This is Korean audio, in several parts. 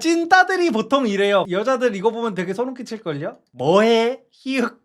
찐따들이 보통 이래요. 여자들 이거 보면 되게 소름 끼칠걸요? 뭐해? 히읗.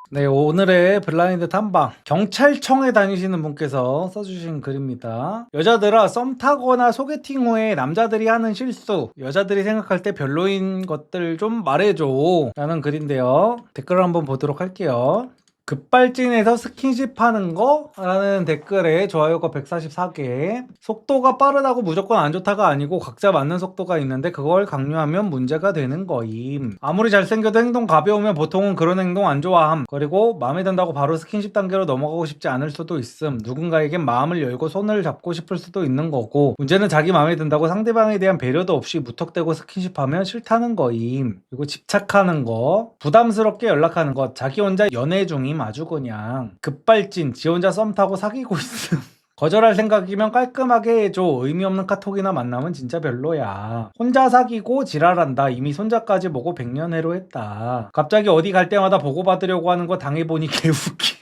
네, 오늘의 블라인드 탐방, 경찰청에 다니시는 분께서 써주신 글입니다. 여자들아, 썸 타거나 소개팅 후에 남자들이 하는 실수, 여자들이 생각할 때 별로인 것들 좀 말해줘 라는 글인데요. 댓글을 한번 보도록 할게요. 급발진해서 스킨십 하는 거? 라는 댓글에 좋아요가 144개. 속도가 빠르다고 무조건 안 좋다가 아니고 각자 맞는 속도가 있는데 그걸 강요하면 문제가 되는 거임. 아무리 잘생겨도 행동 가벼우면 보통은 그런 행동 안 좋아함. 그리고 마음에 든다고 바로 스킨십 단계로 넘어가고 싶지 않을 수도 있음. 누군가에겐 마음을 열고 손을 잡고 싶을 수도 있는 거고, 문제는 자기 마음에 든다고 상대방에 대한 배려도 없이 무턱대고 스킨십하면 싫다는 거임. 그리고 집착하는 거, 부담스럽게 연락하는 것, 자기 혼자 연애 중임. 아주 그냥 급발진, 지 혼자 썸 타고 사귀고 있음. 거절할 생각이면 깔끔하게 해줘. 의미 없는 카톡이나 만남은 진짜 별로야. 혼자 사귀고 지랄한다. 이미 손자까지 보고 100년해로 했다. 갑자기 어디 갈 때마다 보고받으려고 하는 거 당해보니 개웃기.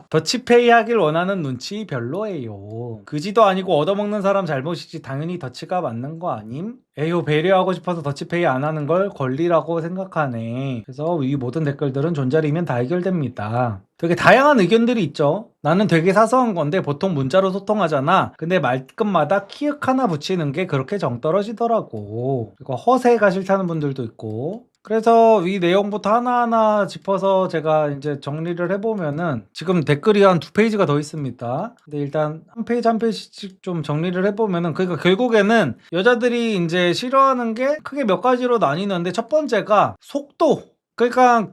더치페이 하길 원하는 눈치 별로예요. 그지도 아니고 얻어먹는 사람 잘못이지 당연히 더치가 맞는 거 아님? 에휴, 배려하고 싶어서 더치페이 안 하는 걸 권리라고 생각하네. 그래서 이 모든 댓글들은 존잘이면 다 해결됩니다. 되게 다양한 의견들이 있죠. 나는 되게 사소한 건데 보통 문자로 소통하잖아. 근데 말끝마다 키읔 하나 붙이는 게 그렇게 정 떨어지더라고. 그리고 허세가 싫다는 분들도 있고. 그래서 이 내용부터 하나하나 짚어서 제가 이제 정리를 해보면은, 지금 댓글이 한 2페이지가 더 있습니다. 근데 일단 한 페이지 한 페이지씩 좀 정리를 해보면은, 그러니까 결국에는 여자들이 이제 싫어하는 게 크게 몇 가지로 나뉘는데, 첫 번째가 속도. 그러니까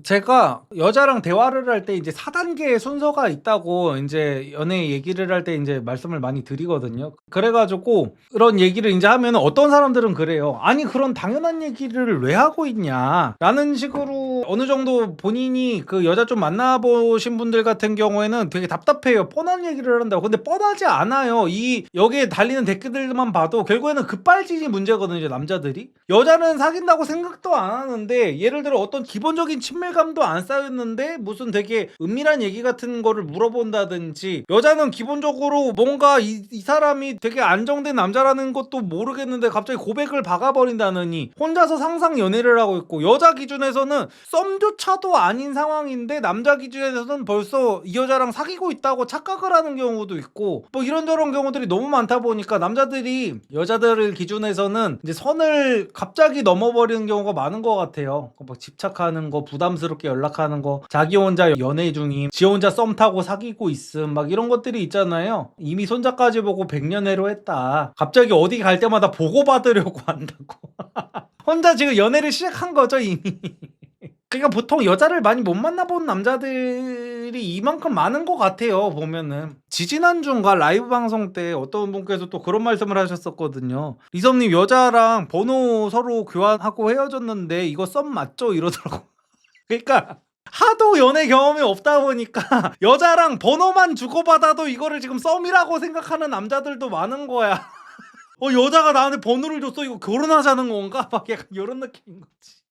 제가 여자랑 대화를 할 때 이제 4단계의 순서가 있다고 이제 연애 얘기를 할 때 이제 말씀을 많이 드리거든요. 그래가지고 이런 얘기를 이제 하면 어떤 사람들은 그래요. 아니, 그런 당연한 얘기를 왜 하고 있냐 라는 식으로 어느 정도 본인이 그 여자 좀 만나보신 분들 같은 경우에는 되게 답답해요. 뻔한 얘기를 한다고. 근데 뻔하지 않아요. 여기에 달리는 댓글들만 봐도 결국에는 급발진이 문제거든요. 남자들이. 여자는 사귄다고 생각도 안 하는데, 예를 들어 어떤 기본적인 친밀감도 안 쌓였는데 무슨 되게 은밀한 얘기 같은 거를 물어본다든지, 여자는 기본적으로 뭔가 이 사람이 되게 안정된 남자라는 것도 모르겠는데 갑자기 고백을 박아버린다느니 혼자서 상상 연애를 하고 있고, 여자 기준에서는 썸조차도 아닌 상황인데 남자 기준에서는 벌써 이 여자랑 사귀고 있다고 착각을 하는 경우도 있고, 뭐 이런저런 경우들이 너무 많다 보니까 남자들이 여자들을 기준에서는 이제 선을 갑자기 넘어버리는 경우가 많은 것 같아요. 뭐 집착하는 거, 부담스럽게 연락하는 거, 자기 혼자 연애 중임, 지 혼자 썸 타고 사귀고 있음, 막 이런 것들이 있잖아요. 이미 손자까지 보고 100년해로 했다. 갑자기 어디 갈 때마다 보고받으려고 한다고. 혼자 지금 연애를 시작한 거죠, 이미. 그러니까 보통 여자를 많이 못 만나본 남자들이 이만큼 많은 것 같아요, 보면은. 지지난주인가 라이브 방송 때 어떤 분께서 또 그런 말씀을 하셨었거든요. 리섭님, 여자랑 번호 서로 교환하고 헤어졌는데 이거 썸 맞죠? 이러더라고. 그러니까 하도 연애 경험이 없다 보니까 여자랑 번호만 주고받아도 이거를 지금 썸이라고 생각하는 남자들도 많은 거야. 여자가 나한테 번호를 줬어, 이거 결혼하자는 건가? 막 약간 이런 느낌인 거지.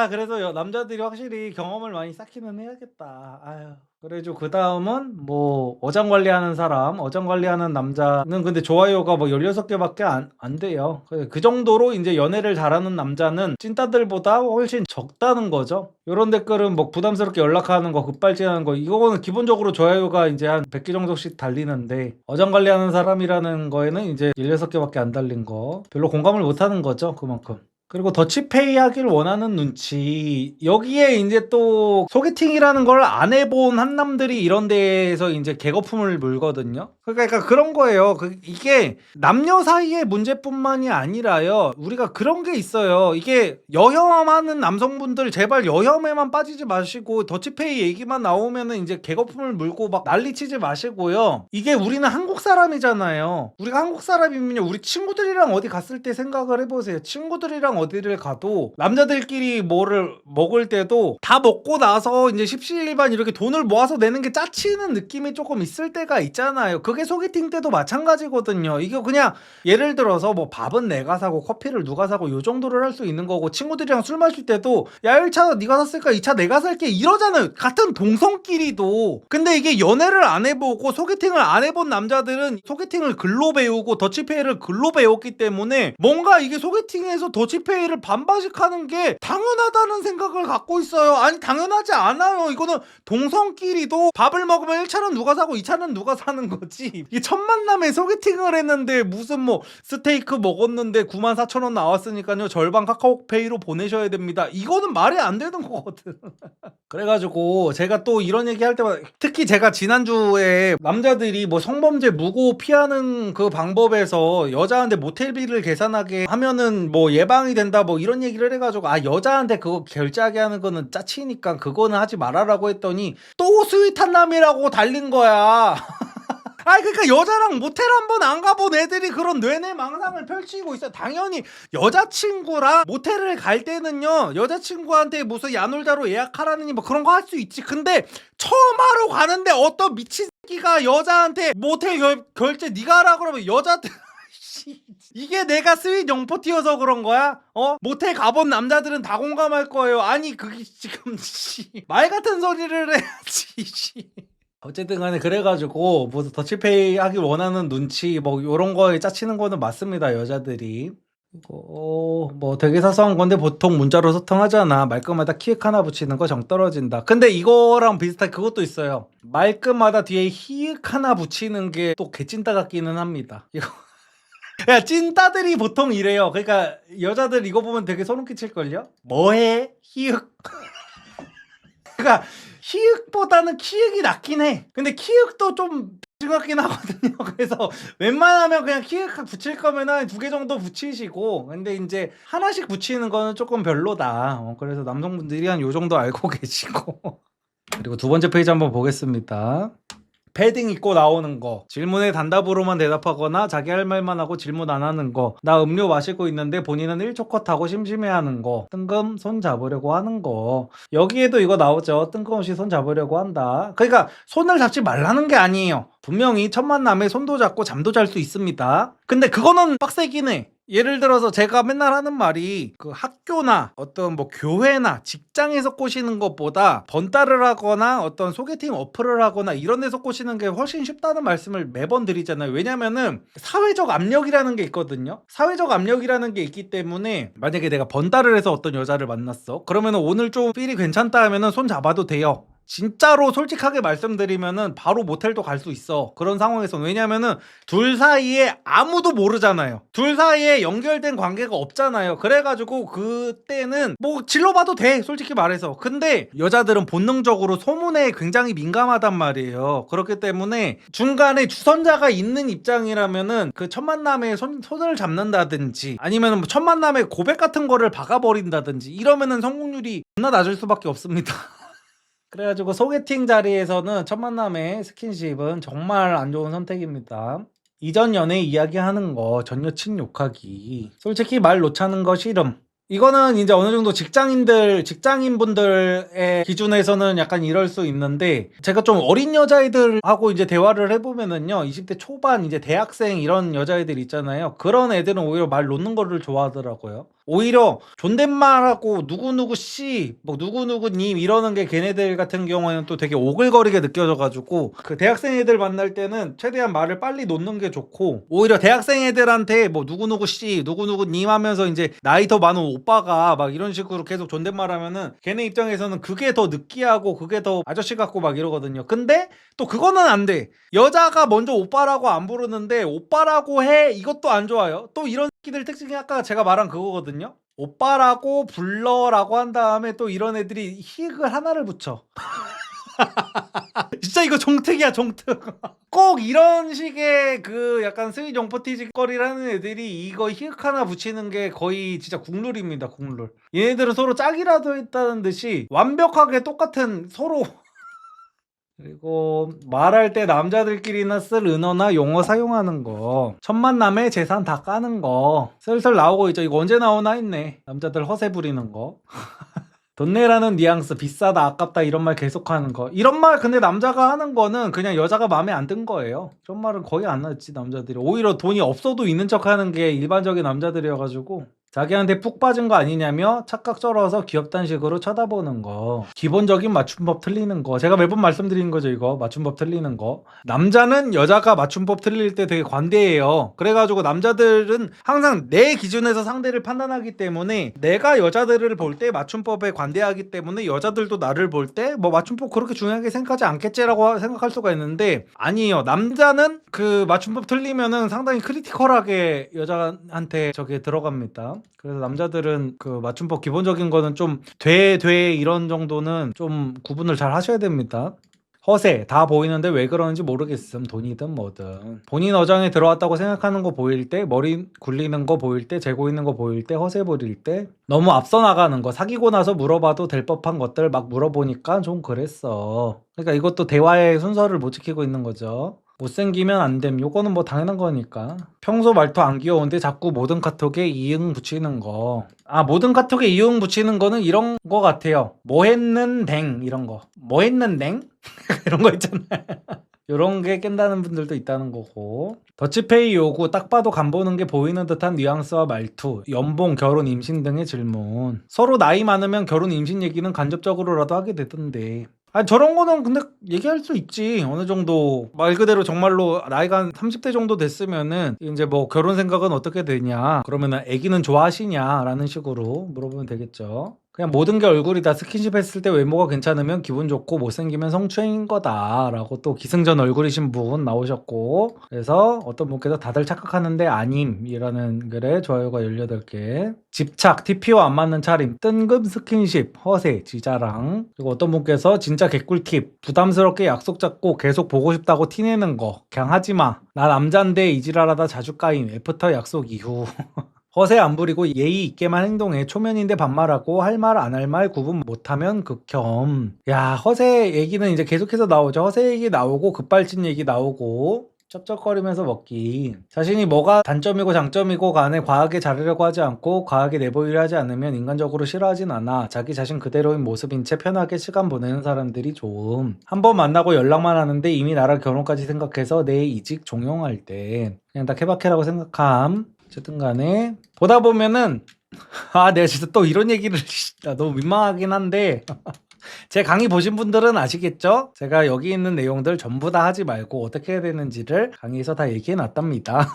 그래서 남자들이 확실히 경험을 많이 쌓기는 해야겠다. 아유. 그래죠. 그 다음은 뭐 어장관리하는 사람, 어장관리하는 남자는 근데 좋아요가 뭐 16개밖에 안 돼요. 그 정도로 이제 연애를 잘하는 남자는 찐따들보다 훨씬 적다는 거죠. 요런 댓글은 뭐 부담스럽게 연락하는 거, 급발진하는 거, 이거는 기본적으로 좋아요가 이제 한 100개 정도씩 달리는데, 어장관리하는 사람이라는 거에는 이제 16개밖에 안 달린 거, 별로 공감을 못 하는 거죠, 그만큼. 그리고 더치페이 하길 원하는 눈치. 여기에 이제 또 소개팅이라는 걸 안 해본 한남들이 이런 데에서 이제 개거품을 물거든요. 그러니까 그런 거예요. 이게 남녀 사이의 문제뿐만이 아니라요, 우리가 그런 게 있어요. 이게 여혐하는 남성분들 제발 여혐에만 빠지지 마시고 더치페이 얘기만 나오면은 이제 개거품을 물고 막 난리치지 마시고요. 이게 우리는 한국 사람이잖아요. 우리가 한국 사람이면요, 우리 친구들이랑 어디 갔을 때 생각을 해보세요. 친구들이랑 어디를 가도 남자들끼리 뭐를 먹을 때도 다 먹고 나서 이제 십시일반 이렇게 돈을 모아서 내는 게 짜치는 느낌이 조금 있을 때가 있잖아요. 그게 소개팅 때도 마찬가지거든요. 이게 그냥 예를 들어서 뭐 밥은 내가 사고 커피를 누가 사고 요 정도를 할 수 있는 거고, 친구들이랑 술 마실 때도 야 1차 네가 샀으니까 2차 내가 살게 이러잖아요. 같은 동성끼리도. 근데 이게 연애를 안 해보고 소개팅을 안 해본 남자들은 소개팅을 글로 배우고 더치페이를 글로 배웠기 때문에 뭔가 이게 소개팅에서 더치페이를 반반씩 하는 게 당연하다는 생각을 갖고 있어요. 아니 당연하지 않아요. 이거는 동성끼리도 밥을 먹으면 1차는 누가 사고 2차는 누가 사는 거지. 이게 첫 만남에 소개팅을 했는데 무슨 뭐 스테이크 먹었는데 94,000원 나왔으니까요 절반 카카오페이로 보내셔야 됩니다. 이거는 말이 안 되는 거거든. 그래가지고 제가 또 이런 얘기 할 때마다, 특히 제가 지난주에 남자들이 뭐 성범죄 무고 피하는 그 방법에서 여자한테 모텔비를 계산하게 하면은 뭐 예방이 된다 뭐 이런 얘기를 해가지고, 아 여자한테 그거 결제하게 하는 거는 짜치니까 그거는 하지 말아라고 했더니 또 스윗한 남이라고 달린 거야. 아니 그러니까 여자랑 모텔 한 번 안 가본 애들이 그런 뇌내 망상을 펼치고 있어. 당연히 여자친구랑 모텔을 갈 때는요 여자친구한테 무슨 야놀자로 예약하라느니 뭐 그런 거 할 수 있지. 근데 처음 하러 가는데 어떤 미친 새끼가 여자한테 모텔 결제 네가 하라 그러면 여자들 이게 내가 스윗 영포티여서 그런 거야? 모텔 가본 남자들은 다 공감할 거예요. 아니 그게 지금 말 같은 소리를 해야지. 어쨌든 간에 그래가지고 뭐 더치페이 하기 원하는 눈치 뭐 요런 거에 짜치는 거는 맞습니다. 여자들이 뭐 되게 사소한 건데 보통 문자로 소통하잖아. 말끝마다 키읔 하나 붙이는 거 정 떨어진다. 근데 이거랑 비슷하게 그것도 있어요. 말끝마다 뒤에 히읗 하나 붙이는 게 또 개찐따 같기는 합니다. 이거 야 찐따들이 보통 이래요. 그러니까 여자들 이거 보면 되게 소름 끼칠걸요. 뭐해? 히읗. 그러니까 히읗보다는 키읔이 낫긴 해. 근데 키읔도 좀 같긴 하거든요. 그래서 웬만하면 그냥 키읔 붙일 거면은 2개 정도 붙이시고, 근데 이제 하나씩 붙이는 거는 조금 별로다. 그래서 남성분들이 한 요 정도 알고 계시고. 그리고 두 번째 페이지 한번 보겠습니다. 패딩 입고 나오는 거, 질문에 단답으로만 대답하거나 자기 할 말만 하고 질문 안 하는 거, 나 음료 마시고 있는데 본인은 1초 컷하고 심심해하는 거, 뜬금 손 잡으려고 하는 거. 여기에도 이거 나오죠. 뜬금없이 손 잡으려고 한다. 그러니까 손을 잡지 말라는 게 아니에요. 분명히 첫 만남에 손도 잡고 잠도 잘 수 있습니다. 근데 그거는 빡세긴 해. 예를 들어서 제가 맨날 하는 말이, 그 학교나 어떤 뭐 교회나 직장에서 꼬시는 것보다 번따를 하거나 어떤 소개팅 어플을 하거나 이런 데서 꼬시는 게 훨씬 쉽다는 말씀을 매번 드리잖아요. 왜냐면은 사회적 압력이라는 게 있거든요. 사회적 압력이라는 게 있기 때문에 만약에 내가 번따를 해서 어떤 여자를 만났어. 그러면은 오늘 좀 필이 괜찮다 하면은 손 잡아도 돼요. 진짜로 솔직하게 말씀드리면은 바로 모텔도 갈 수 있어. 그런 상황에서. 왜냐면은 둘 사이에 아무도 모르잖아요. 둘 사이에 연결된 관계가 없잖아요. 그래가지고 그때는 뭐 질러봐도 돼, 솔직히 말해서. 근데 여자들은 본능적으로 소문에 굉장히 민감하단 말이에요. 그렇기 때문에 중간에 주선자가 있는 입장이라면은 그 첫 만남에 손을 잡는다든지 아니면 첫 만남에 고백 같은 거를 박아버린다든지 이러면은 성공률이 존나 낮을 수밖에 없습니다. 그래가지고 소개팅 자리에서는 첫 만남의 스킨십은 정말 안 좋은 선택입니다. 이전 연애 이야기하는 거, 전 여친 욕하기, 솔직히 말 놓자는 거 싫음. 이거는 이제 어느 정도 직장인분들의 기준에서는 약간 이럴 수 있는데, 제가 좀 어린 여자애들하고 이제 대화를 해보면은요, 20대 초반 이제 대학생 이런 여자애들 있잖아요. 그런 애들은 오히려 말 놓는 거를 좋아하더라고요. 오히려 존댓말하고 누구누구 씨, 뭐 누구누구님 이러는 게 걔네들 같은 경우에는 또 되게 오글거리게 느껴져가지고, 그 대학생 애들 만날 때는 최대한 말을 빨리 놓는 게 좋고, 오히려 대학생 애들한테 뭐 누구누구 씨, 누구누구님 하면서 이제 나이 더 많은 오빠가 막 이런 식으로 계속 존댓말하면은 걔네 입장에서는 그게 더 느끼하고 그게 더 아저씨 같고 막 이러거든요. 근데 또 그거는 안 돼. 여자가 먼저 오빠라고 안 부르는데 오빠라고 해, 이것도 안 좋아요. 또 이런 새끼들 특징이 아까 제가 말한 그거거든요. 오빠라고 불러라고 한 다음에 또 이런 애들이 히읗을 하나를 붙여. 진짜 이거 종특이야, 종특. 꼭 이런 식의 그 약간 스윗 용포티지 거리를 하는 애들이 이거 히읗 하나 붙이는 게 거의 진짜 국룰입니다, 국룰. 얘네들은 서로 짝이라도 했다는 듯이 완벽하게 똑같은 서로 그리고 말할 때 남자들끼리나 쓸 은어나 용어 사용하는 거, 첫 만남에 재산 다 까는 거 슬슬 나오고 있죠. 이거 언제 나오나 했네. 남자들 허세 부리는 거. 돈 내라는 뉘앙스, 비싸다, 아깝다 이런 말 계속하는 거. 이런 말 근데 남자가 하는 거는 그냥 여자가 마음에 안 든 거예요. 이런 말은 거의 안 하지 남자들이. 오히려 돈이 없어도 있는 척 하는 게 일반적인 남자들이어가지고 자기한테 푹 빠진 거 아니냐며 착각 쩔어서 귀엽다는 식으로 쳐다보는 거. 기본적인 맞춤법 틀리는 거. 제가 매번 말씀드리는 거죠 이거. 맞춤법 틀리는 거. 남자는 여자가 맞춤법 틀릴 때 되게 관대해요. 그래가지고 남자들은 항상 내 기준에서 상대를 판단하기 때문에 내가 여자들을 볼 때 맞춤법에 관대하기 때문에 여자들도 나를 볼 때 뭐 맞춤법 그렇게 중요하게 생각하지 않겠지라고 생각할 수가 있는데 아니에요. 남자는 그 맞춤법 틀리면은 상당히 크리티컬하게 여자한테 저게 들어갑니다. 그래서 남자들은 그 맞춤법 기본적인 거는 좀 돼 이런 정도는 좀 구분을 잘 하셔야 됩니다. 허세 다 보이는데 왜 그러는지 모르겠음. 돈이든 뭐든 본인 어장에 들어왔다고 생각하는 거 보일 때, 머리 굴리는 거 보일 때, 재고 있는 거 보일 때, 허세 부릴 때, 너무 앞서 나가는 거, 사귀고 나서 물어봐도 될 법한 것들 막 물어보니까 좀 그랬어. 그러니까 이것도 대화의 순서를 못 지키고 있는 거죠. 못생기면 안 됨. 요거는 뭐 당연한 거니까. 평소 말투 안 귀여운데 자꾸 모든 카톡에 이응 붙이는 거. 아, 모든 카톡에 이응 붙이는 거는 이런 거 같아요. 뭐 했는 댕 이런 거. 뭐 했는 댕? 이런 거 있잖아요. 요런 게 깬다는 분들도 있다는 거고. 더치페이 요구 딱 봐도 간 보는 게 보이는 듯한 뉘앙스와 말투, 연봉, 결혼, 임신 등의 질문. 서로 나이 많으면 결혼, 임신 얘기는 간접적으로라도 하게 되던데. 아니 저런 거는 근데 얘기할 수 있지. 어느 정도 말 그대로 정말로 나이가 한 30대 정도 됐으면은 이제 뭐 결혼 생각은 어떻게 되냐, 그러면은 애기는 좋아하시냐 라는 식으로 물어보면 되겠죠. 그냥 모든 게 얼굴이다. 스킨십 했을 때 외모가 괜찮으면 기분 좋고 못생기면 성추행인 거다 라고 또 기승전 얼굴이신 분 나오셨고, 그래서 어떤 분께서 다들 착각하는데 아님이라는 글에 좋아요가 18개. 집착, TPO 안 맞는 차림, 뜬금 스킨십, 허세, 지자랑. 그리고 어떤 분께서 진짜 개꿀팁, 부담스럽게 약속 잡고 계속 보고 싶다고 티내는 거 그냥 하지마. 나 남잔데 이지랄하다 자주 까임. 애프터 약속 이후. 허세 안 부리고 예의 있게만 행동해. 초면인데 반말하고 할 말 안 할 말 구분 못하면 극혐. 야, 허세 얘기는 이제 계속해서 나오죠. 허세 얘기 나오고 급발진 얘기 나오고 쩝쩝거리면서 먹기. 자신이 뭐가 단점이고 장점이고 간에 과하게 자르려고 하지 않고 과하게 내보이려 하지 않으면 인간적으로 싫어하진 않아. 자기 자신 그대로인 모습인 채 편하게 시간 보내는 사람들이 좋음. 한 번 만나고 연락만 하는데 이미 나랑 결혼까지 생각해서 내 이직 종용할 때 그냥 다 케바케라고 생각함. 어쨌든 간에 보다 보면은 내가 진짜 또 이런 얘기를 너무 민망하긴 한데 제 강의 보신 분들은 아시겠죠? 제가 여기 있는 내용들 전부 다 하지 말고 어떻게 해야 되는지를 강의에서 다 얘기해 놨답니다.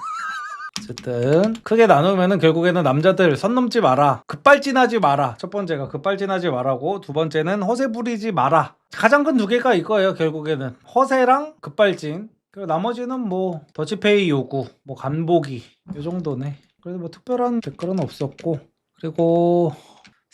어쨌든 크게 나누면은 결국에는 남자들 선 넘지 마라, 급발진하지 마라. 첫 번째가 급발진하지 마라고, 두 번째는 허세 부리지 마라. 가장 큰 두 개가 이거예요. 결국에는 허세랑 급발진. 그리고 나머지는 뭐 더치페이 요구, 뭐 간보기 이 정도네. 그래도 뭐 특별한 댓글은 없었고. 그리고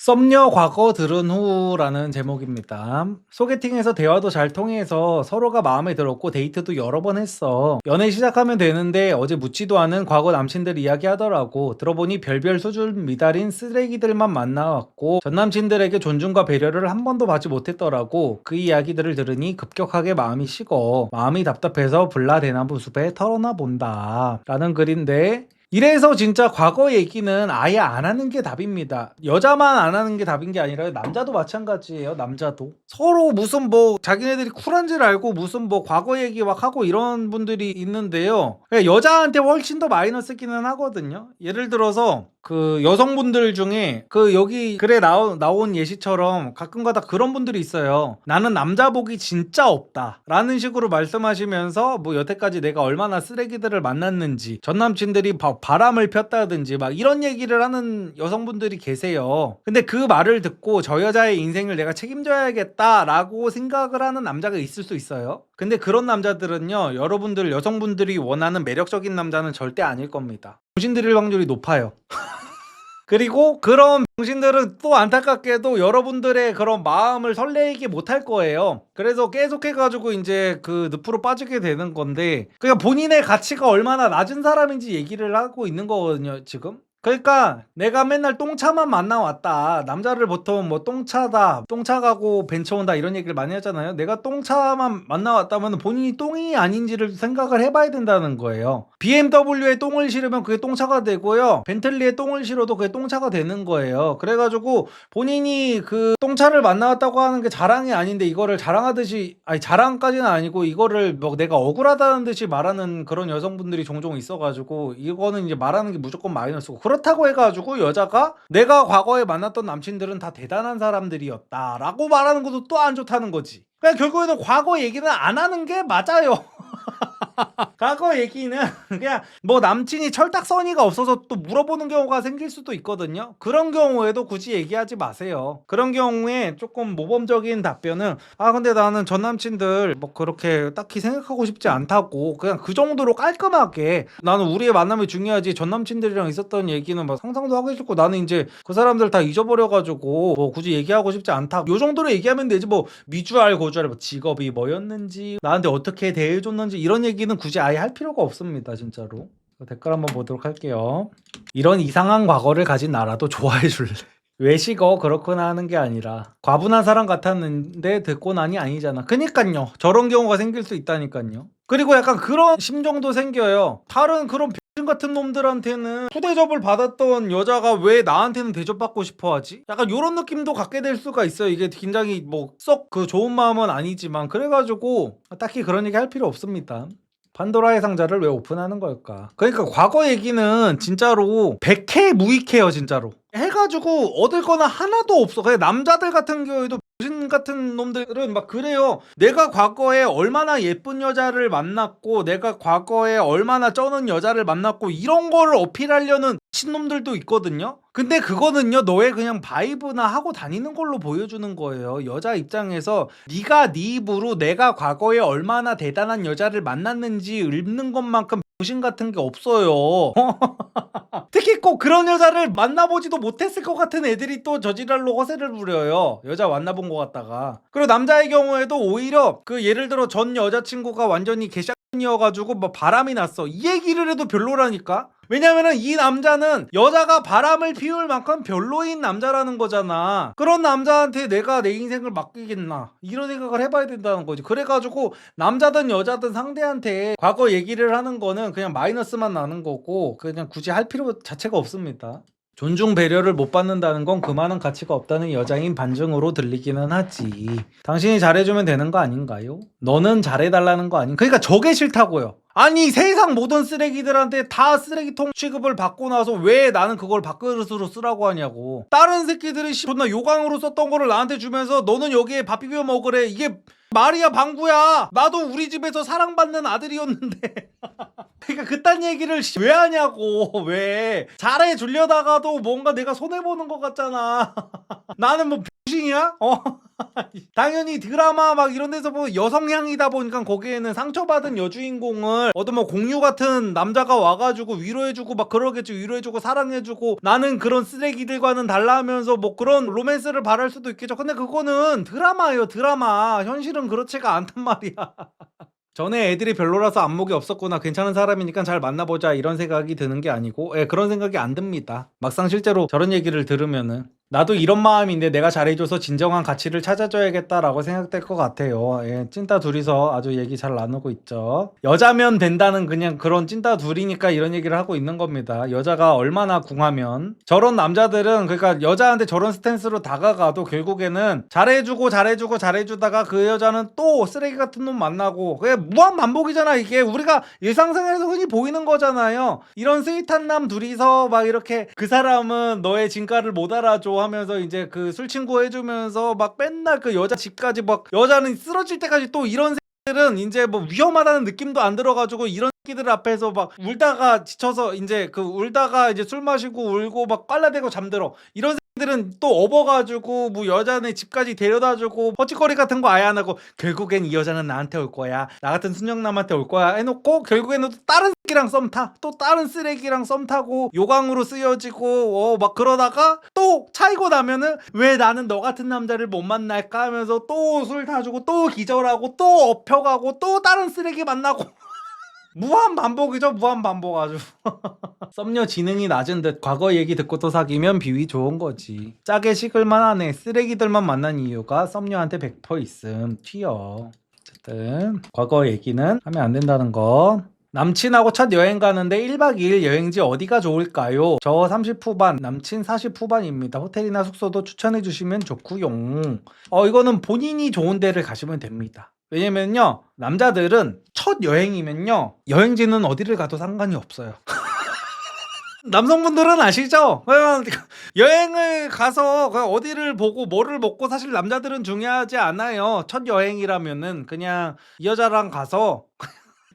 썸녀 과거 들은 후라는 제목입니다. 소개팅에서 대화도 잘 통해서 서로가 마음에 들었고 데이트도 여러 번 했어. 연애 시작하면 되는데 어제 묻지도 않은 과거 남친들 이야기하더라고. 들어보니 별별 수준 미달인 쓰레기들만 만나왔고 전 남친들에게 존중과 배려를 한 번도 받지 못했더라고. 그 이야기들을 들으니 급격하게 마음이 식어. 마음이 답답해서 불나대나무 숲에 털어놔 본다 라는 글인데, 이래서 진짜 과거 얘기는 아예 안 하는 게 답입니다. 여자만 안 하는 게 답인 게 아니라 남자도 마찬가지예요. 남자도 서로 무슨 뭐 자기네들이 쿨한 줄 알고 무슨 뭐 과거 얘기 막 하고 이런 분들이 있는데요, 여자한테 훨씬 더 마이너스기는 하거든요. 예를 들어서 그 여성분들 중에 그 여기 글에 나온 예시처럼 가끔가다 그런 분들이 있어요. 나는 남자복이 진짜 없다 라는 식으로 말씀하시면서 뭐 여태까지 내가 얼마나 쓰레기들을 만났는지, 전 남친들이 바람을 폈다든지 막 이런 얘기를 하는 여성분들이 계세요. 근데 그 말을 듣고 저 여자의 인생을 내가 책임져야겠다 라고 생각을 하는 남자가 있을 수 있어요. 근데 그런 남자들은요, 여러분들 여성분들이 원하는 매력적인 남자는 절대 아닐 겁니다. 정신 들일 확률이 높아요. 그리고 그런 병신들은 또 안타깝게도 여러분들의 그런 마음을 설레게 못할 거예요. 그래서 계속해가지고 이제 그 늪으로 빠지게 되는 건데, 그냥 본인의 가치가 얼마나 낮은 사람인지 얘기를 하고 있는 거거든요 지금. 그러니까 내가 맨날 똥차만 만나왔다. 남자를 보통 뭐 똥차다, 똥차 가고 벤처 온다 이런 얘기를 많이 하잖아요. 내가 똥차만 만나왔다면 본인이 똥이 아닌지를 생각을 해봐야 된다는 거예요. BMW에 똥을 실으면 그게 똥차가 되고요. 벤틀리에 똥을 실어도 그게 똥차가 되는 거예요. 그래가지고 본인이 그 똥차를 만나왔다고 하는 게 자랑이 아닌데 이거를 자랑하듯이, 아니 자랑까지는 아니고 이거를 뭐 내가 억울하다는 듯이 말하는 그런 여성분들이 종종 있어가지고 이거는 이제 말하는 게 무조건 마이너스고, 그렇다고 해가지고 여자가 내가 과거에 만났던 남친들은 다 대단한 사람들이었다라고 말하는 것도 또 안 좋다는 거지. 그냥 결국에는 과거 얘기는 안 하는 게 맞아요. 과거 얘기는 그냥 뭐 남친이 철딱서니가 없어서 또 물어보는 경우가 생길 수도 있거든요. 그런 경우에도 굳이 얘기하지 마세요. 그런 경우에 조금 모범적인 답변은 근데 나는 전 남친들 뭐 그렇게 딱히 생각하고 싶지 않다고, 그냥 그 정도로 깔끔하게, 나는 우리의 만남이 중요하지 전 남친들이랑 있었던 얘기는 막 상상도 하기 싫고 나는 이제 그 사람들 다 잊어버려가지고 뭐 굳이 얘기하고 싶지 않다, 요 정도로 얘기하면 되지. 뭐 미주알 고주알 뭐 직업이 뭐였는지 나한테 어떻게 대해줬는지 이런 얘기는 굳이 아예 할 필요가 없습니다, 진짜로. 댓글 한번 보도록 할게요. 이런 이상한 과거를 가진 나라도 좋아해 줄래? 왜 식어? 그렇구나 하는 게 아니라 과분한 사람 같았는데 듣고 나니 아니잖아. 그니까요. 저런 경우가 생길 수 있다니까요. 그리고 약간 그런 심정도 생겨요. 다른 그런 병신 같은 놈들한테는 초대접을 받았던 여자가 왜 나한테는 대접받고 싶어 하지? 약간 요런 느낌도 갖게 될 수가 있어요. 이게 굉장히 뭐 썩 그 좋은 마음은 아니지만, 그래가지고 딱히 그런 얘기 할 필요 없습니다. 판도라의 상자를 왜 오픈하는 걸까? 그러니까 과거 얘기는 진짜로 백해 무익해요, 진짜로. 해가지고 얻을 거나 하나도 없어. 그냥 남자들 같은 경우에도 신 같은 놈들은 막 그래요. 내가 과거에 얼마나 예쁜 여자를 만났고 내가 과거에 얼마나 쩌는 여자를 만났고 이런 거를 어필하려는 신놈들도 있거든요. 근데 그거는요, 너의 그냥 바이브나 하고 다니는 걸로 보여주는 거예요. 여자 입장에서 네가 네 입으로 내가 과거에 얼마나 대단한 여자를 만났는지 읊는 것만큼 병신 같은 게 없어요. 특히 꼭 그런 여자를 만나보지도 못했을 것 같은 애들이 또 저지랄로 허세를 부려요. 여자 만나본 것 같다가. 그리고 남자의 경우에도 오히려 그 예를 들어 전 여자친구가 완전히 개샷이어가지고 뭐 바람이 났어, 이 얘기를 해도 별로라니까. 왜냐면은 이 남자는 여자가 바람을 피울 만큼 별로인 남자라는 거잖아. 그런 남자한테 내가 내 인생을 맡기겠나, 이런 생각을 해봐야 된다는 거지. 그래가지고 남자든 여자든 상대한테 과거 얘기를 하는 거는 그냥 마이너스만 나는 거고 그냥 굳이 할 필요 자체가 없습니다. 존중 배려를 못 받는다는 건 그만한 가치가 없다는 여자인 반증으로 들리기는 하지. 당신이 잘해주면 되는 거 아닌가요? 너는 잘해달라는 거 아닌? 그러니까 저게 싫다고요. 아니 세상 모든 쓰레기들한테 다 쓰레기통 취급을 받고 나서 왜 나는 그걸 밥그릇으로 쓰라고 하냐고. 다른 새끼들이 존나 요강으로 썼던 거를 나한테 주면서 너는 여기에 밥 비벼 먹으래, 이게 말이야 방구야. 나도 우리 집에서 사랑받는 아들이었는데. 그러니까 그딴 얘기를 왜 하냐고. 왜 잘해 주려다가도 뭔가 내가 손해보는 것 같잖아. 나는 뭐 병신이야? 당연히 드라마 막 이런 데서 뭐 여성향이다 보니까 거기에는 상처받은 여주인공을 어떤 뭐 공유 같은 남자가 와가지고 위로해주고 막 그러겠지. 위로해주고 사랑해주고 나는 그런 쓰레기들과는 달라 하면서 뭐 그런 로맨스를 바랄 수도 있겠죠. 근데 그거는 드라마예요, 드라마. 현실은 그렇지가 않단 말이야. 전에 애들이 별로라서 안목이 없었구나, 괜찮은 사람이니까 잘 만나보자 이런 생각이 드는 게 아니고, 그런 생각이 안 듭니다. 막상 실제로 저런 얘기를 들으면은 나도 이런 마음인데 내가 잘해줘서 진정한 가치를 찾아줘야겠다라고 생각될 것 같아요. 찐따 둘이서 아주 얘기 잘 나누고 있죠. 여자면 된다는 그냥 그런 찐따 둘이니까 이런 얘기를 하고 있는 겁니다. 여자가 얼마나 궁하면. 저런 남자들은 그러니까 여자한테 저런 스탠스로 다가가도 결국에는 잘해주다가 그 여자는 또 쓰레기 같은 놈 만나고, 그게 무한 반복이잖아. 이게 우리가 일상생활에서 흔히 보이는 거잖아요. 이런 스윗한 남 둘이서 막 이렇게 그 사람은 너의 진가를 못 알아줘 하면서 이제 그 술 친구 해주면서 막 맨날 그 여자 집까지 막 여자는 쓰러질 때까지, 또 이런 새끼들은 이제 뭐 위험하다는 느낌도 안 들어가지고 이런 새끼들 앞에서 막 울다가 지쳐서 이제 그 울다가 이제 술 마시고 울고 막 빨라대고 잠들어. 이런 새끼들은 또 업어가지고 뭐 여자네 집까지 데려다주고 허짓거리 같은 거 아예 안 하고 결국엔 이 여자는 나한테 올 거야, 나 같은 순영남한테 올 거야 해놓고 결국에는 또 다른 새끼랑 썸 타, 또 다른 쓰레기랑 썸 타고 요강으로 쓰여지고 막 그러다가 또 차이고 나면은 왜 나는 너 같은 남자를 못 만날까 하면서 또 술 타주고 또 기절하고 또 업혀가고 또 다른 쓰레기 만나고 무한 반복이죠. 무한 반복 아주. 썸녀 지능이 낮은 듯 과거 얘기 듣고 또 사귀면 비위 좋은 거지. 짜게 식을만 하네. 쓰레기들만 만난 이유가 썸녀한테 100% 있음. 튀어. 어쨌든 과거 얘기는 하면 안 된다는 거. 남친하고 첫 여행 가는데 1박 2일 여행지 어디가 좋을까요? 저 30 후반, 남친 40 후반입니다. 호텔이나 숙소도 추천해 주시면 좋구용. 이거는 본인이 좋은 데를 가시면 됩니다. 왜냐면요, 남자들은 첫 여행이면요, 여행지는 어디를 가도 상관이 없어요. 남성분들은 아시죠? 여행을 가서 어디를 보고 뭐를 먹고 사실 남자들은 중요하지 않아요. 첫 여행이라면은 그냥 이 여자랑 가서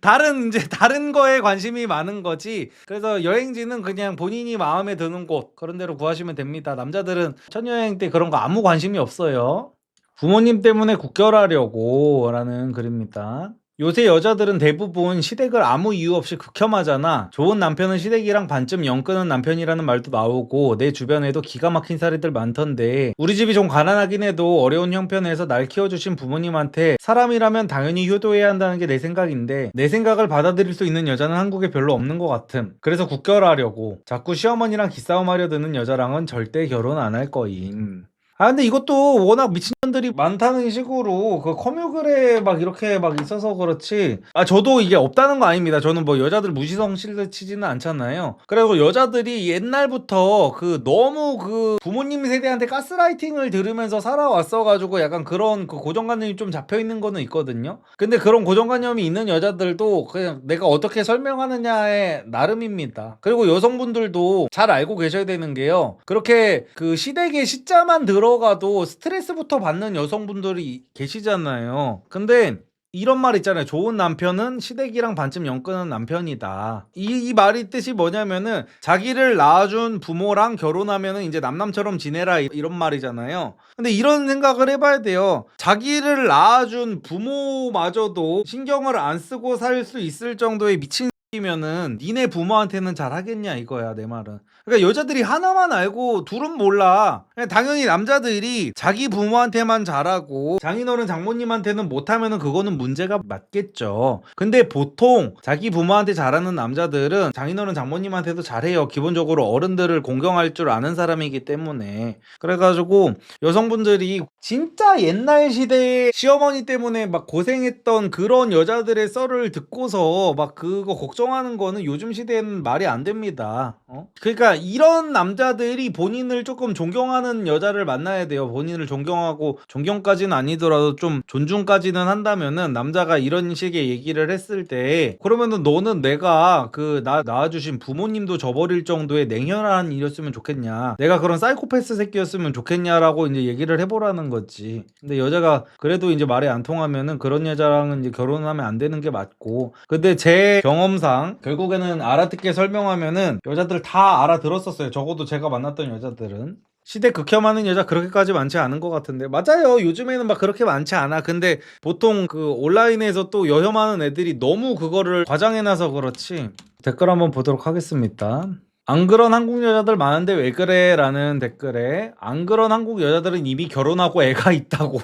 다른 거에 관심이 많은 거지. 그래서 여행지는 그냥 본인이 마음에 드는 곳 그런 데로 구하시면 됩니다. 남자들은 첫 여행 때 그런 거 아무 관심이 없어요. 부모님 때문에 국결하려고 라는 글입니다. 요새 여자들은 대부분 시댁을 아무 이유 없이 극혐하잖아. 좋은 남편은 시댁이랑 반쯤 영 끄는 남편이라는 말도 나오고 내 주변에도 기가 막힌 사례들 많던데 우리 집이 좀 가난하긴 해도 어려운 형편에서 날 키워주신 부모님한테 사람이라면 당연히 효도해야 한다는 게 내 생각인데 내 생각을 받아들일 수 있는 여자는 한국에 별로 없는 것 같음. 그래서 국결하려고 자꾸 시어머니랑 기싸움하려 드는 여자랑은 절대 결혼 안 할 거임. 근데 이것도 워낙 미친년들이 많다는 식으로 그 커뮤글에 막 이렇게 막 있어서 그렇지. 저도 이게 없다는 거 아닙니다. 저는 뭐 여자들 무시성실을 치지는 않잖아요. 그리고 여자들이 옛날부터 너무 부모님 세대한테 가스라이팅을 들으면서 살아왔어가지고 약간 그런 고정관념이 좀 잡혀 있는 거는 있거든요. 근데 그런 고정관념이 있는 여자들도 그냥 내가 어떻게 설명하느냐에 나름입니다. 그리고 여성분들도 잘 알고 계셔야 되는 게요. 그렇게 시댁의 시자만 들어가도 스트레스부터 받는 여성분들이 계시잖아요. 근데 이런 말 있잖아요. 좋은 남편은 시댁이랑 반쯤 연 끄는 남편이다. 이 말이 뜻이 뭐냐면은 자기를 낳아준 부모랑 결혼하면은 이제 남남처럼 지내라 이런 말이잖아요. 근데 이런 생각을 해봐야 돼요. 자기를 낳아준 부모마저도 신경을 안 쓰고 살 수 있을 정도의 미친 면은 니네 부모한테는 잘 하겠냐 이거야 내 말은. 그러니까 여자들이 하나만 알고 둘은 몰라. 그냥 당연히 남자들이 자기 부모한테만 잘하고 장인어른 장모님한테는 못하면은 그거는 문제가 맞겠죠. 근데 보통 자기 부모한테 잘하는 남자들은 장인어른 장모님한테도 잘해요. 기본적으로 어른들을 공경할 줄 아는 사람이기 때문에. 그래가지고 여성분들이 진짜 옛날 시대의 시어머니 때문에 막 고생했던 그런 여자들의 썰을 듣고서 막 그거 걱정하는 거는 요즘 시대에는 말이 안 됩니다. 그러니까 이런 남자들이 본인을 조금 존경하는 여자를 만나야 돼요. 본인을 존경하고 존경까지는 아니더라도 좀 존중까지는 한다면은 남자가 이런 식의 얘기를 했을 때 그러면은 너는 내가 나 낳아주신 부모님도 저버릴 정도의 냉혈한 일이었으면 좋겠냐, 내가 그런 사이코패스 새끼였으면 좋겠냐라고 이제 얘기를 해보라는 거지. 근데 여자가 그래도 이제 말이 안 통하면은 그런 여자랑은 이제 결혼하면 안 되는 게 맞고. 근데 제 경험상 결국에는 알아듣게 설명하면은 여자들 다 알아들었었어요. 적어도 제가 만났던 여자들은. 시댁 극혐하는 여자 그렇게까지 많지 않은 것 같은데. 맞아요. 요즘에는 막 그렇게 많지 않아. 근데 보통 온라인에서 또 여혐하는 애들이 너무 그거를 과장해놔서 그렇지. 댓글 한번 보도록 하겠습니다. 안 그런 한국 여자들 많은데 왜 그래? 라는 댓글에 안 그런 한국 여자들은 이미 결혼하고 애가 있다고.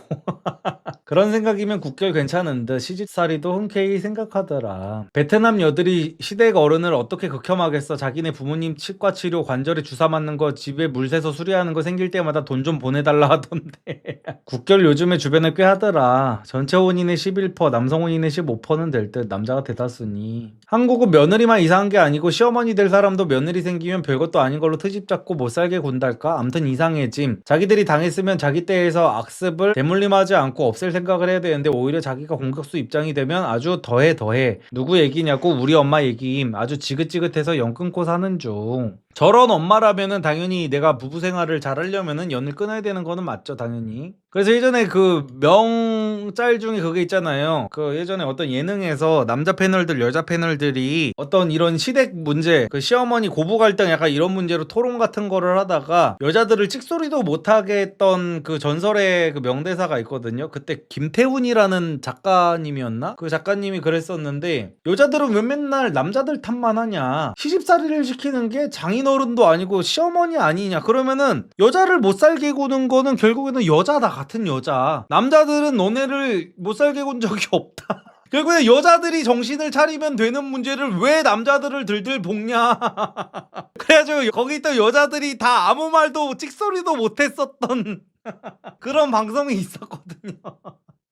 그런 생각이면 국결 괜찮은 듯 시집살이도 흔쾌히 생각하더라. 베트남 여들이 시댁 어른을 어떻게 극혐하겠어. 자기네 부모님 치과 치료 관절에 주사 맞는 거 집에 물 새서 수리하는 거 생길 때마다 돈 좀 보내달라 하던데. 국결 요즘에 주변에 꽤 하더라. 전체 혼인의 11%, 남성 혼인의 15%는 될 듯. 남자가 대다수니. 한국은 며느리만 이상한 게 아니고 시어머니 될 사람도 며느리 생기면 별것도 아닌 걸로 트집 잡고 못 살게 군달까? 암튼 이상해짐. 자기들이 당했으면 자기 때에서 악습을 대물림하지 않고 없앨 생각을 해야 되는데 오히려 자기가 공격수 입장이 되면 아주 더해. 누구 얘기냐고? 우리 엄마 얘기임. 아주 지긋지긋해서 연 끊고 사는 중. 저런 엄마라면은 당연히 내가 부부 생활을 잘 하려면은 연을 끊어야 되는 거는 맞죠, 당연히. 그래서 예전에 명짤 중에 그게 있잖아요. 예전에 어떤 예능에서 남자 패널들, 여자 패널들이 어떤 이런 시댁 문제, 시어머니 고부 갈등 약간 이런 문제로 토론 같은 거를 하다가 여자들을 찍소리도 못하게 했던 전설의 명대사가 있거든요. 그때 김태훈이라는 작가님이었나? 그 작가님이 그랬었는데 여자들은 왜 맨날 남자들 탓만 하냐? 시집살이를 시키는 게 장인어른도 아니고 시어머니 아니냐? 그러면은 여자를 못 살게 구는 거는 결국에는 여자다. 같은 여자. 남자들은 너네를 못 살게 군 적이 없다. 결국에 여자들이 정신을 차리면 되는 문제를 왜 남자들을 들들 볶냐. 그래가지고 거기 있던 여자들이 다 아무 말도 찍소리도 못했었던 그런 방송이 있었거든요.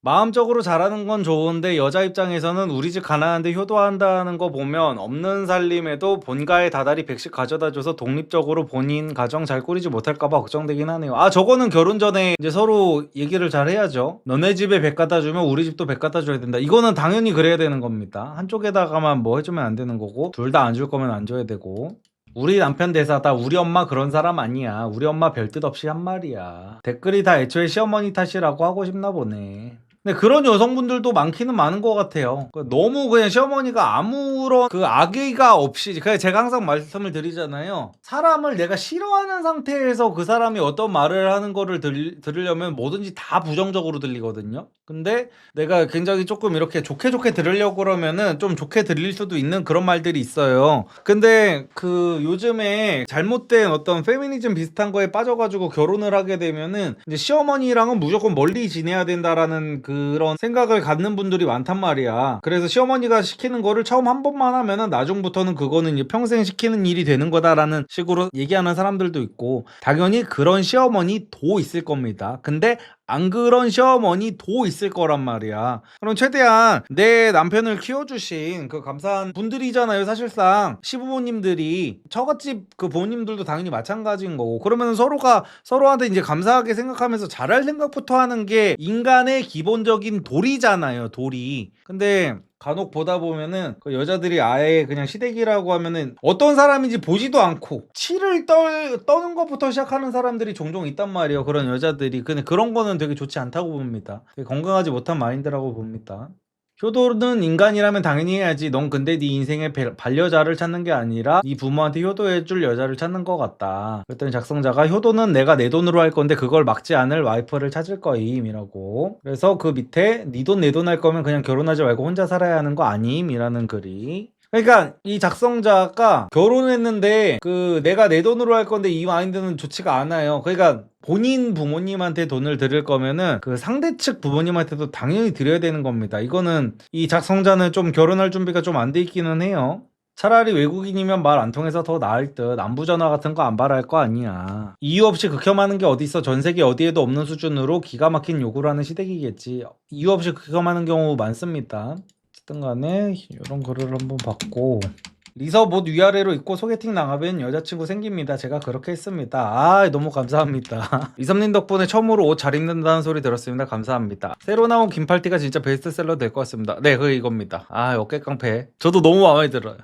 마음적으로 잘하는 건 좋은데 여자 입장에서는 우리 집 가난한데 효도한다는 거 보면 없는 살림에도 본가에 다달이 100씩 가져다줘서 독립적으로 본인 가정 잘 꾸리지 못할까봐 걱정되긴 하네요. 아, 저거는 결혼 전에 이제 서로 얘기를 잘 해야죠. 너네 집에 100 갖다 주면 우리 집도 100 갖다 줘야 된다. 이거는 당연히 그래야 되는 겁니다. 한쪽에다가만 뭐 해주면 안 되는 거고, 둘 다 안 줄 거면 안 줘야 되고. 우리 남편 대사다. 우리 엄마 그런 사람 아니야. 우리 엄마 별 뜻 없이 한 말이야. 댓글이 다 애초에 시어머니 탓이라고 하고 싶나 보네. 근데 그런 여성분들도 많기는 많은 것 같아요. 너무 그냥 시어머니가 아무런 그 악의가 없이, 그냥 제가 항상 말씀을 드리잖아요. 사람을 내가 싫어하는 상태에서 그 사람이 어떤 말을 하는 거를 들으려면 뭐든지 다 부정적으로 들리거든요. 근데 내가 굉장히 조금 이렇게 좋게 들으려고 그러면은 좀 좋게 들릴 수도 있는 그런 말들이 있어요. 근데 그 요즘에 잘못된 어떤 페미니즘 비슷한 거에 빠져가지고 결혼을 하게 되면은 이제 시어머니랑은 무조건 멀리 지내야 된다라는 그런 생각을 갖는 분들이 많단 말이야. 그래서 시어머니가 시키는 거를 처음 한 번만 하면은 나중부터는 그거는 이제 평생 시키는 일이 되는 거다라는 식으로 얘기하는 사람들도 있고, 당연히 그런 시어머니도 있을 겁니다. 근데 안 그런 시어머니도 있을 거란 말이야. 그럼 최대한 내 남편을 키워주신 그 감사한 분들이잖아요. 사실상 시부모님들이, 처갓집 그 부모님들도 당연히 마찬가지인 거고, 그러면 서로가 서로한테 이제 감사하게 생각하면서 잘할 생각부터 하는 게 인간의 기본적인 도리잖아요. 도리. 근데 간혹 보다 보면은 그 여자들이 아예 그냥 시댁이라고 하면은 어떤 사람인지 보지도 않고 치를 떠는 것부터 시작하는 사람들이 종종 있단 말이에요. 그런 여자들이. 근데 그런 거는 되게 좋지 않다고 봅니다. 되게 건강하지 못한 마인드라고 봅니다. 효도는 인간이라면 당연히 해야지. 넌 근데 네 인생의 반려자를 찾는 게 아니라 네 부모한테 효도해줄 여자를 찾는 것 같다. 그랬더니 작성자가 효도는 내가 내 돈으로 할 건데 그걸 막지 않을 와이프를 찾을 거임 이라고. 그래서 그 밑에 네 돈 내 돈 할 거면 그냥 결혼하지 말고 혼자 살아야 하는 거 아님? 이라는 글이. 그러니까 이 작성자가 결혼했는데 그 내가 내 돈으로 할 건데 이 마인드는 좋지가 않아요. 그러니까 본인 부모님한테 돈을 드릴 거면은 그 상대 측 부모님한테도 당연히 드려야 되는 겁니다. 이거는 이 작성자는 좀 결혼할 준비가 좀 안 돼 있기는 해요. 차라리 외국인이면 말 안 통해서 더 나을 듯. 안부전화 같은 거 안 바랄 거 아니야. 이유 없이 극혐하는 게 어딨어. 전 세계 어디에도 없는 수준으로 기가 막힌 요구를 하는 시댁이겠지. 이유 없이 극혐하는 경우 많습니다. 어쨌든 간에 이런 글을 한번 봤고, 리섭 옷 위아래로 입고 소개팅 나가면 여자친구 생깁니다. 제가 그렇게 했습니다. 아, 너무 감사합니다. 이섭님 덕분에 처음으로 옷 잘 입는다는 소리 들었습니다. 감사합니다. 새로 나온 긴팔티가 진짜 베스트셀러 될 것 같습니다. 네, 그게 이겁니다. 아, 어깨 깡패. 저도 너무 마음에 들어요.